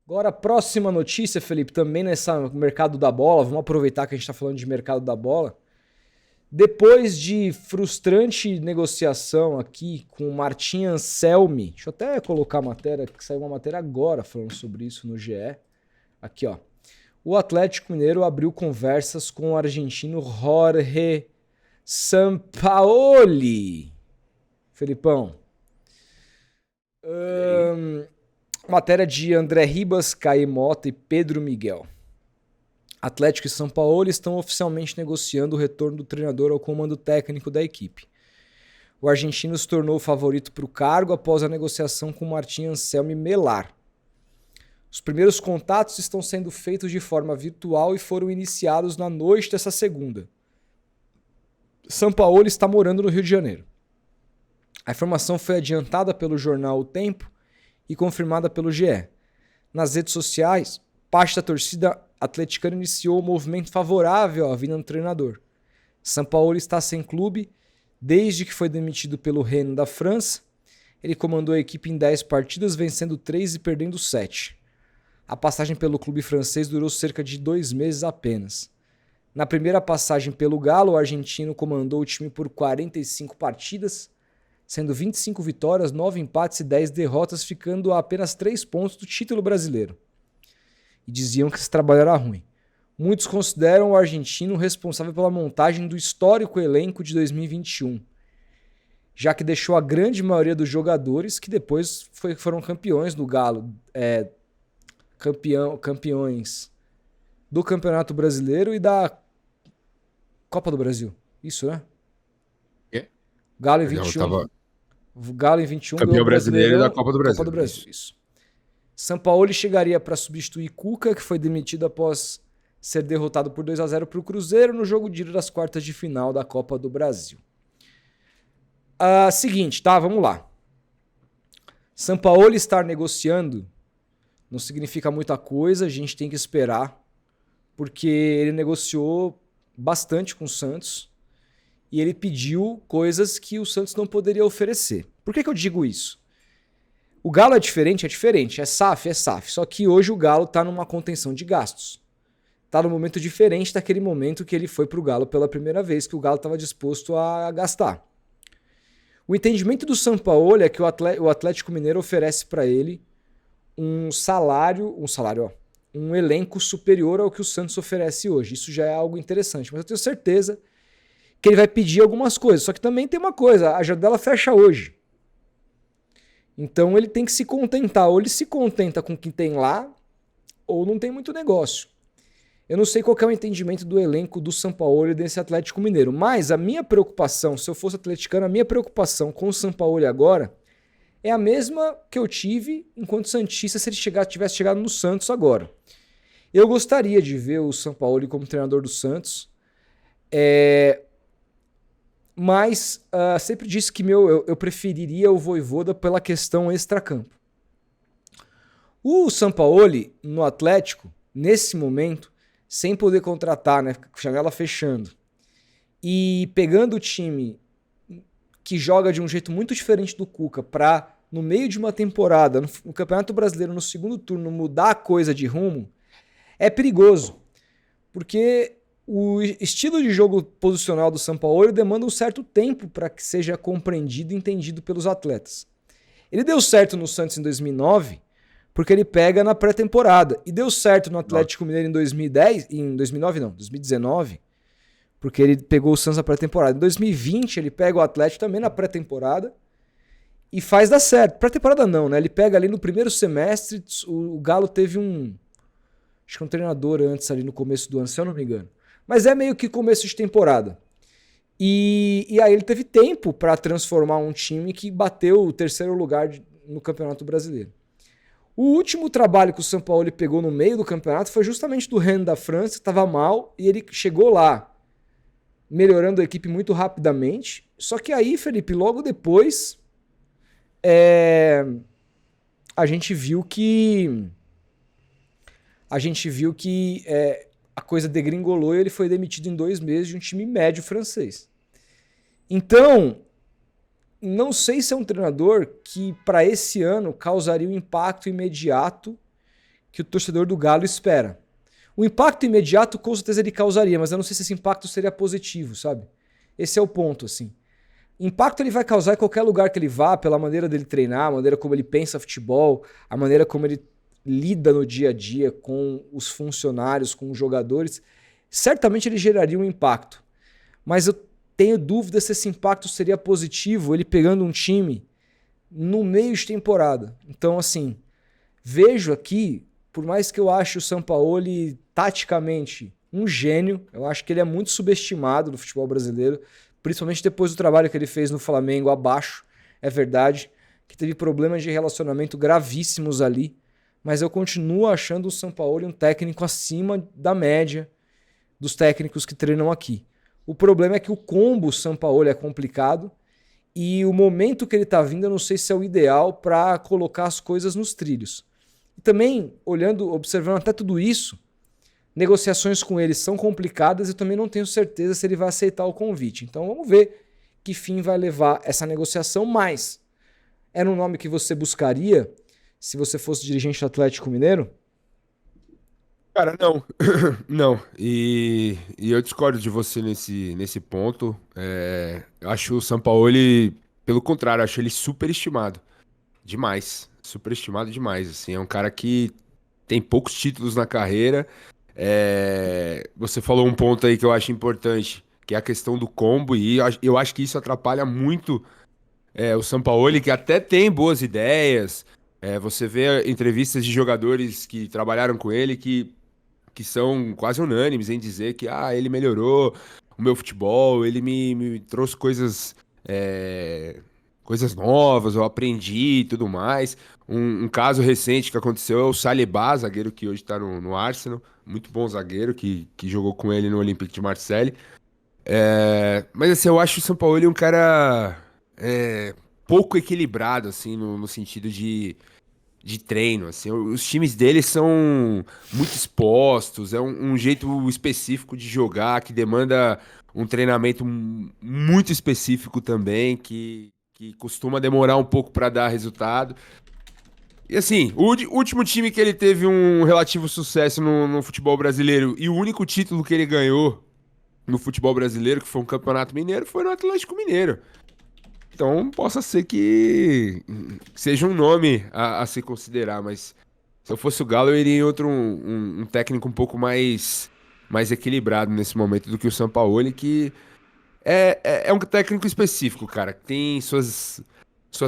Agora, a próxima notícia, Felipe, também nesse mercado da bola, vamos aproveitar que a gente está falando de mercado da bola. Depois de frustrante negociação aqui com o Martin Anselmi, deixa eu até colocar a matéria, que saiu uma matéria agora falando sobre isso no GE. Aqui, ó. O Atlético Mineiro abriu conversas com o argentino Jorge Sampaoli. Felipão. Matéria de André Ribas, Caí Mota e Pedro Miguel. Atlético e São Paulo estão oficialmente negociando o retorno do treinador ao comando técnico da equipe. O argentino se tornou o favorito para o cargo após a negociação com Martin Anselmi Melar. Os primeiros contatos estão sendo feitos de forma virtual e foram iniciados na noite dessa segunda. São Paulo está morando no Rio de Janeiro. A informação foi adiantada pelo jornal O Tempo e confirmada pelo GE. Nas redes sociais, parte da torcida atleticana iniciou um movimento favorável à vinda do treinador. Sampaoli está sem clube desde que foi demitido pelo Rennes da França. Ele comandou a equipe em 10 partidas, vencendo 3 e perdendo 7. A passagem pelo clube francês durou cerca de 2 meses apenas. Na primeira passagem pelo Galo, o argentino comandou o time por 45 partidas, sendo 25 vitórias, 9 empates e 10 derrotas, ficando a apenas 3 pontos do título brasileiro. E diziam que esse trabalho era ruim. Muitos consideram o argentino responsável pela montagem do histórico elenco de 2021, já que deixou a grande maioria dos jogadores que depois foram campeões do Galo, campeões do Campeonato Brasileiro e da Copa do Brasil. Isso, né? Galo em 21. Galo em 21 Campeão ganhou o brasileiro Brasileirão da Copa do Brasil. Copa do Brasil, isso. Sampaoli chegaria para substituir Cuca, que foi demitido após ser derrotado por 2-0 para o Cruzeiro no jogo de ida das quartas de final da Copa do Brasil. Seguinte, tá? Vamos lá. Sampaoli estar negociando não significa muita coisa, a gente tem que esperar, porque ele negociou bastante com o Santos e ele pediu coisas que o Santos não poderia oferecer. Por que eu digo isso? O Galo é diferente, é SAF, só que hoje o Galo está numa contenção de gastos. Está num momento diferente daquele momento que ele foi para o Galo pela primeira vez, que o Galo estava disposto a gastar. O entendimento do Sampaoli é que o Atlético Mineiro oferece para ele um elenco superior ao que o Santos oferece hoje. Isso já é algo interessante, mas eu tenho certeza que ele vai pedir algumas coisas. Só que também tem uma coisa, a janela fecha hoje. Então ele tem que se contentar, ou ele se contenta com o que tem lá, ou não tem muito negócio. Eu não sei qual é o entendimento do elenco do Sampaoli desse Atlético Mineiro, mas a minha preocupação, se eu fosse atleticano, a minha preocupação com o Sampaoli agora é a mesma que eu tive enquanto santista se ele tivesse chegado no Santos agora. Eu gostaria de ver o Sampaoli como treinador do Santos, mas sempre disse que eu preferiria o Vojvoda pela questão extracampo. O Sampaoli no Atlético, nesse momento, sem poder contratar, né, janela fechando, e pegando o time que joga de um jeito muito diferente do Cuca para, no meio de uma temporada, no Campeonato Brasileiro, no segundo turno, mudar a coisa de rumo, é perigoso. Porque o estilo de jogo posicional do Sampaoli demanda um certo tempo para que seja compreendido e entendido pelos atletas. Ele deu certo no Santos em 2009 porque ele pega na pré-temporada. E deu certo no Atlético Mineiro em 2019, porque ele pegou o Santos na pré-temporada. Em 2020 ele pega o Atlético também na pré-temporada e faz dar certo. Pré-temporada não, né? Ele pega ali no primeiro semestre, o Galo teve acho que um treinador antes ali no começo do ano, se eu não me engano. Mas é meio que começo de temporada. E aí ele teve tempo para transformar um time que bateu o terceiro lugar no Campeonato Brasileiro. O último trabalho que o Sampaoli pegou no meio do campeonato foi justamente do Rennes da França, que estava mal, e ele chegou lá, melhorando a equipe muito rapidamente. Só que aí, Felipe, logo depois, a gente viu que a coisa degringolou e ele foi demitido em 2 meses de um time médio francês. Então, não sei se é um treinador que para esse ano causaria um impacto imediato que o torcedor do Galo espera. O impacto imediato com certeza ele causaria, mas eu não sei se esse impacto seria positivo, sabe? Esse é o ponto, assim. Impacto ele vai causar em qualquer lugar que ele vá, pela maneira dele treinar, a maneira como ele pensa futebol, a maneira como ele lida no dia a dia com os funcionários, com os jogadores. Certamente ele geraria um impacto. Mas eu tenho dúvida se esse impacto seria positivo, ele pegando um time no meio de temporada. Então, assim, vejo aqui, por mais que eu ache o Sampaoli taticamente um gênio, eu acho que ele é muito subestimado no futebol brasileiro, principalmente depois do trabalho que ele fez no Flamengo abaixo. É verdade que teve problemas de relacionamento gravíssimos ali, mas eu continuo achando o Sampaoli um técnico acima da média dos técnicos que treinam aqui. O problema é que o combo Sampaoli é complicado e o momento que ele está vindo eu não sei se é o ideal para colocar as coisas nos trilhos. E também, observando até tudo isso, negociações com ele são complicadas e eu também não tenho certeza se ele vai aceitar o convite. Então vamos ver que fim vai levar essa negociação, mas era um nome que você buscaria se você fosse dirigente do Atlético Mineiro? Cara, não. Não. E eu discordo de você nesse ponto. Eu acho o Sampaoli, pelo contrário, eu acho ele superestimado. Demais. Superestimado demais. Assim, é um cara que tem poucos títulos na carreira. Você falou um ponto aí que eu acho importante, que é a questão do combo, e eu acho que isso atrapalha muito o Sampaoli, que até tem boas ideias. Você vê entrevistas de jogadores que trabalharam com ele que são quase unânimes em dizer que ele melhorou o meu futebol, ele me trouxe coisas novas, eu aprendi e tudo mais. Um caso recente que aconteceu é o Saliba, zagueiro que hoje está no Arsenal, muito bom zagueiro, que jogou com ele no Olympique de Marseille. Mas assim, eu acho o Sampaoli um cara pouco equilibrado, assim, no sentido de treino, assim. Os times dele são muito expostos, é um jeito específico de jogar que demanda um treinamento muito específico também, que costuma demorar um pouco para dar resultado. E assim, último time que ele teve um relativo sucesso no futebol brasileiro e o único título que ele ganhou no futebol brasileiro, que foi um campeonato mineiro, foi no Atlético Mineiro. Então, possa ser que seja um nome a se considerar, mas se eu fosse o Galo, eu iria em outro, um técnico um pouco mais equilibrado nesse momento do que o Sampaoli, que é um técnico específico, cara, que tem suas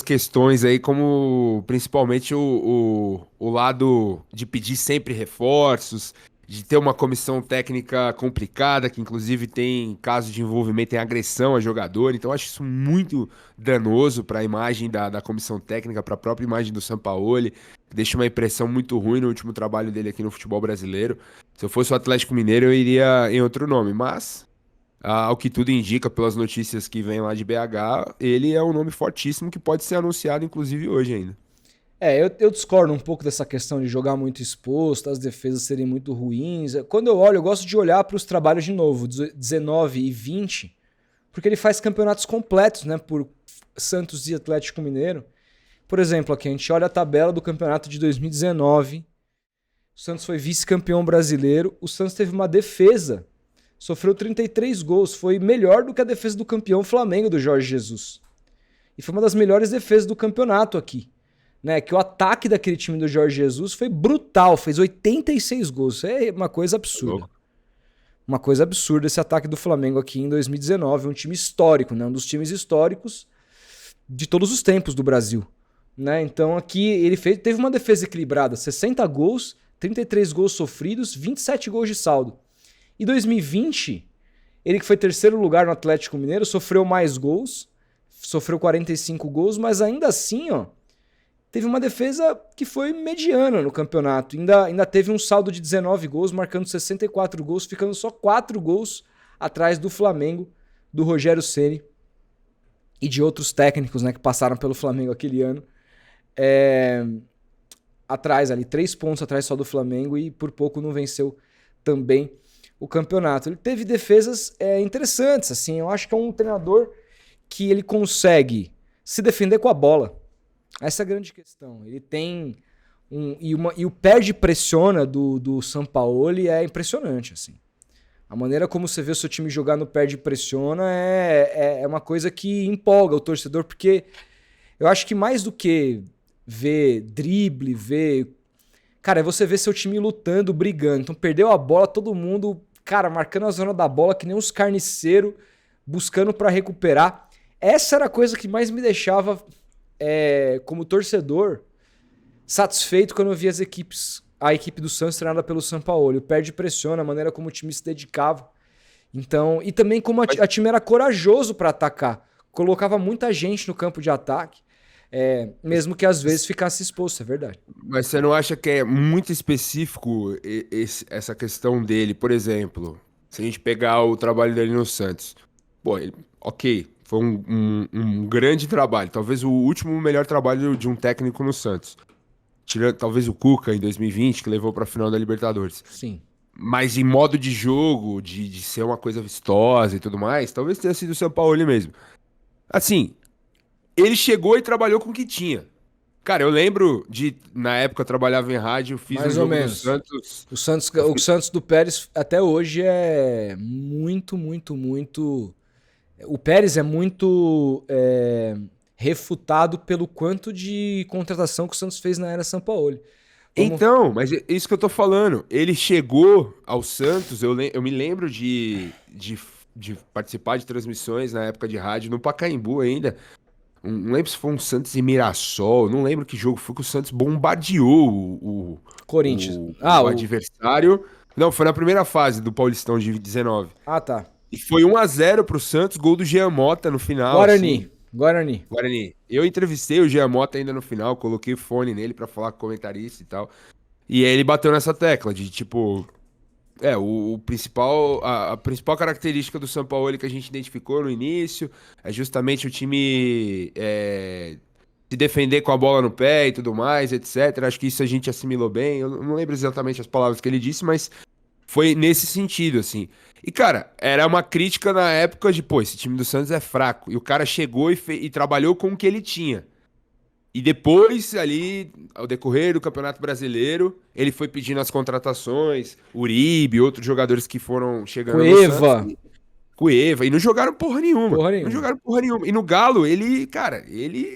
questões aí, como principalmente o lado de pedir sempre reforços, de ter uma comissão técnica complicada, que inclusive tem casos de envolvimento em agressão a jogador. Então, eu acho isso muito danoso para a imagem da comissão técnica, para a própria imagem do Sampaoli. Deixa uma impressão muito ruim no último trabalho dele aqui no futebol brasileiro. Se eu fosse o Atlético Mineiro, eu iria em outro nome, mas ao que tudo indica, pelas notícias que vêm lá de BH, ele é um nome fortíssimo que pode ser anunciado, inclusive, hoje ainda. Eu discordo um pouco dessa questão de jogar muito exposto, as defesas serem muito ruins. Quando eu olho, eu gosto de olhar para os trabalhos de novo, 19 e 20, porque ele faz campeonatos completos, né, por Santos e Atlético Mineiro. Por exemplo, aqui a gente olha a tabela do campeonato de 2019. O Santos foi vice-campeão brasileiro. O Santos teve uma defesa, sofreu 33 gols, foi melhor do que a defesa do campeão Flamengo do Jorge Jesus. E foi uma das melhores defesas do campeonato aqui. Né, que o ataque daquele time do Jorge Jesus foi brutal, fez 86 gols. Isso é uma coisa absurda. Uma coisa absurda esse ataque do Flamengo aqui em 2019, um time histórico, né, um dos times históricos de todos os tempos do Brasil. Né? Então aqui ele teve uma defesa equilibrada, 60 gols, 33 gols sofridos, 27 gols de saldo. Em 2020, ele que foi terceiro lugar no Atlético Mineiro, sofreu mais gols, sofreu 45 gols, mas ainda assim, teve uma defesa que foi mediana no campeonato. Ainda teve um saldo de 19 gols, marcando 64 gols, ficando só 4 gols atrás do Flamengo, do Rogério Ceni e de outros técnicos, né, que passaram pelo Flamengo aquele ano. Atrás ali, 3 pontos atrás só do Flamengo e por pouco não venceu também o campeonato. Ele teve defesas interessantes, assim. Eu acho que é um treinador que ele consegue se defender com a bola. Essa é a grande questão. Ele tem E o perde-pressiona do Sampaoli é impressionante, assim. A maneira como você vê o seu time jogar no perde-pressiona é uma coisa que empolga o torcedor, porque eu acho que mais do que ver drible, cara, é você ver seu time lutando, brigando. Então perdeu a bola, todo mundo, cara, marcando a zona da bola que nem uns carniceiros, buscando pra recuperar. Essa era a coisa que mais me deixava, como torcedor, satisfeito quando eu via a equipe do Santos treinada pelo Sampaoli. O perde-pressiona, a maneira como o time se dedicava. Então, e também como a time era corajoso pra atacar. Colocava muita gente no campo de ataque. Mesmo que às vezes ficasse exposto, é verdade. Mas você não acha que é muito específico essa questão dele? Por exemplo, se a gente pegar o trabalho dele no Santos. Pô, ok, foi um grande trabalho. Talvez o último melhor trabalho de um técnico no Santos. Tirando talvez o Cuca em 2020, que levou pra final da Libertadores. Sim. Mas em modo de jogo, de ser uma coisa vistosa e tudo mais, talvez tenha sido o São Paulo mesmo. Assim, ele chegou e trabalhou com o que tinha. Cara, eu lembro na época eu trabalhava em rádio, fiz Mais um ou jogo do menos. Santos. O Santos do Pérez até hoje é muito, muito, muito. O Pérez é muito refutado pelo quanto de contratação que o Santos fez na era Sampaoli. Então, mas é isso que eu tô falando. Ele chegou ao Santos, eu me lembro de participar de transmissões na época de rádio no Pacaembu ainda. Não lembro se foi um Santos e Mirassol, não lembro que jogo foi que o Santos bombardeou Corinthians. o adversário. Não, foi na primeira fase do Paulistão de 19. Ah, tá. E foi 1-0 pro Santos, gol do Jean Mota no final. Guarani. Assim. Guarani. Eu entrevistei o Jean Mota ainda no final, coloquei fone nele pra falar com o comentarista e tal. E aí ele bateu nessa tecla de tipo. O principal, a principal característica do São Paulo que a gente identificou no início é justamente o time se defender com a bola no pé e tudo mais, etc. Acho que isso a gente assimilou bem. Eu não lembro exatamente as palavras que ele disse, mas foi nesse sentido, assim. E, cara, era uma crítica na época de, pô, esse time do Santos é fraco. E o cara chegou e trabalhou com o que ele tinha. E depois, ali, ao decorrer do Campeonato Brasileiro, ele foi pedindo as contratações, Uribe, outros jogadores que foram chegando Cueva. no Santos. Cueva. E não jogaram porra nenhuma. Porra nenhuma. Não jogaram porra nenhuma. E no Galo, ele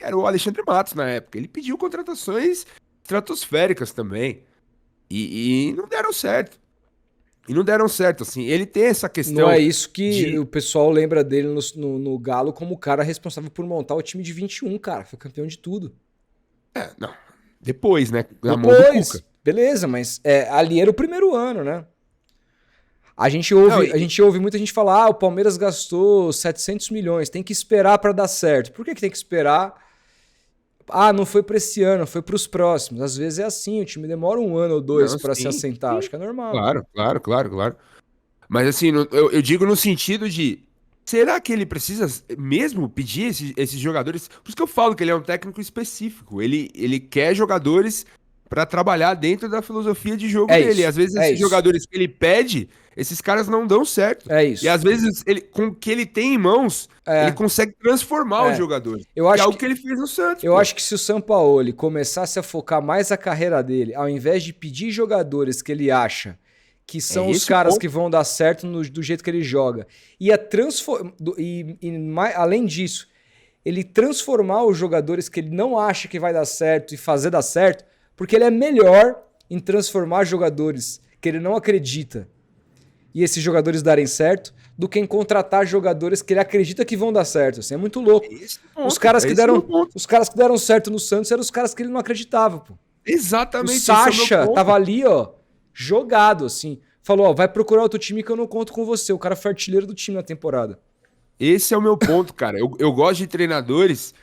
era o Alexandre Matos na época. Ele pediu contratações estratosféricas também. E não deram certo. E não deram certo, assim. Ele tem essa questão. Não é isso que o pessoal lembra dele no Galo como o cara responsável por montar o time de 21, cara. Foi campeão de tudo. Não. Depois, né? Na mão do Cuca. Beleza, mas ali era o primeiro ano, né? A gente ouve muita gente falar, o Palmeiras gastou 700 milhões, tem que esperar pra dar certo. Por que tem que esperar? Não foi pra esse ano, foi pros próximos. Às vezes é assim, o time demora 1 ano ou 2 pra se assentar. Sim. Acho que é normal. Claro. Mas assim, eu digo no sentido de, será que ele precisa mesmo pedir esses jogadores? Por isso que eu falo que ele é um técnico específico. Ele quer jogadores pra trabalhar dentro da filosofia de jogo dele. Isso, Às vezes esses jogadores que ele pede, esses caras não dão certo. É isso. E às vezes, com o que ele tem em mãos, ele consegue transformar os jogadores. Que é algo que ele fez no Santos. Eu acho que se o Sampaoli começasse a focar mais a carreira dele, ao invés de pedir jogadores que ele acha que são os caras que vão dar certo do jeito que ele joga, além disso, ele transformar os jogadores que ele não acha que vai dar certo e fazer dar certo, porque ele é melhor em transformar jogadores que ele não acredita e esses jogadores darem certo, do que em contratar jogadores que ele acredita que vão dar certo. Assim, é muito louco. Os caras que deram certo no Santos eram os caras que ele não acreditava, pô. Exatamente. O Sacha tava ali, ó, jogado, assim. Falou, ó, vai procurar outro time que eu não conto com você. O cara foi artilheiro do time na temporada. Esse é o meu ponto, cara. Eu gosto de treinadores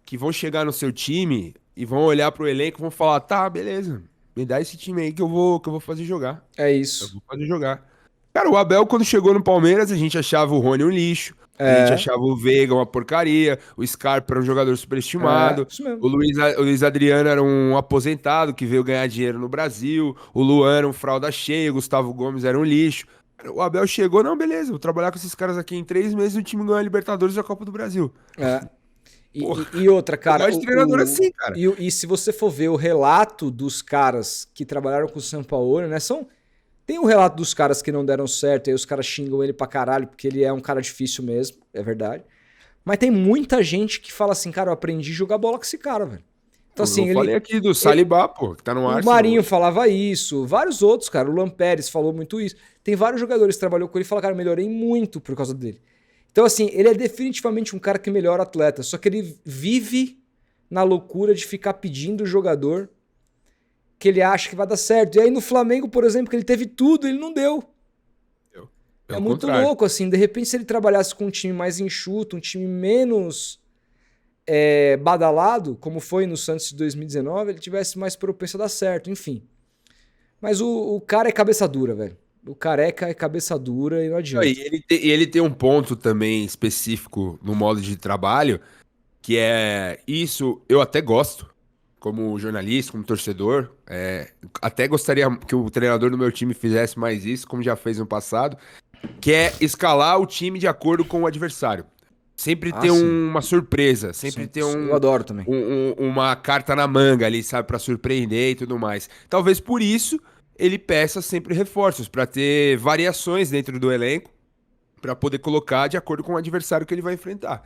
que vão chegar no seu time e vão olhar pro elenco e vão falar, tá, beleza, me dá esse time aí que eu vou fazer jogar. É isso. Eu vou fazer jogar. Cara, o Abel, quando chegou no Palmeiras, a gente achava o Rony um lixo. A gente achava o Veiga uma porcaria. O Scarpa era um jogador superestimado. Isso mesmo. O Luiz Adriano era um aposentado que veio ganhar dinheiro no Brasil. O Luan era um fralda cheia. O Gustavo Gomes era um lixo. O Abel chegou, não, beleza, vou trabalhar com esses caras aqui em 3 meses e o time ganhou a Libertadores e a Copa do Brasil. Porra, E outra, eu cara, gosto de treinador assim, cara. e se você for ver o relato dos caras que trabalharam com o Sampaoli, né? Tem um relato dos caras que não deram certo, aí os caras xingam ele pra caralho, porque ele é um cara difícil mesmo, é verdade. Mas tem muita gente que fala assim, cara, eu aprendi a jogar bola com esse cara, velho. Então, assim, Eu falei aqui do ele, Saliba, pô, que tá no o Arsenal Marinho hoje. falava isso, vários outros, cara. O Lampérez falou muito isso. Tem vários jogadores que trabalhou com ele e falaram, cara, eu melhorei muito por causa dele. Então, assim, ele é definitivamente um cara que melhora atleta, só que ele vive na loucura de ficar pedindo o jogador que ele acha que vai dar certo. E aí no Flamengo, por exemplo, que ele teve tudo, ele não deu. É Pelo muito contrário. louco, assim. De repente, se ele trabalhasse com um time mais enxuto, um time menos badalado, como foi no Santos de 2019, ele tivesse mais propenso a dar certo, enfim. Mas o cara é cabeça dura, velho. O Careca é cabeça dura e não Não, adianta. e ele tem um ponto também específico no modo de trabalho, que é isso eu até gosto, como jornalista, como torcedor. Até gostaria que o treinador do meu time fizesse mais isso, como já fez no passado, que é escalar o time de acordo com o adversário. Sempre Ah, ter sim. uma surpresa, sempre ter Eu adoro também. uma carta na manga ali, sabe, pra surpreender e tudo mais. Talvez por isso ele peça sempre reforços, pra ter variações dentro do elenco, pra poder colocar de acordo com o adversário que ele vai enfrentar.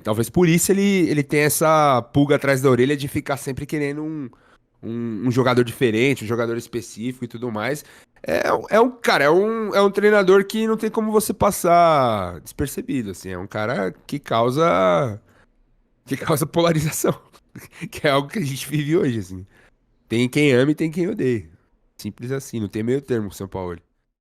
Talvez por isso ele tenha essa pulga atrás da orelha de ficar sempre querendo um jogador diferente, um jogador específico e tudo mais. Cara, é um treinador que não tem como você passar despercebido, assim. É um cara que causa polarização, que é algo que a gente vive hoje, assim. Tem quem ama e tem quem odeia. Simples assim, não tem meio termo com o São Paulo.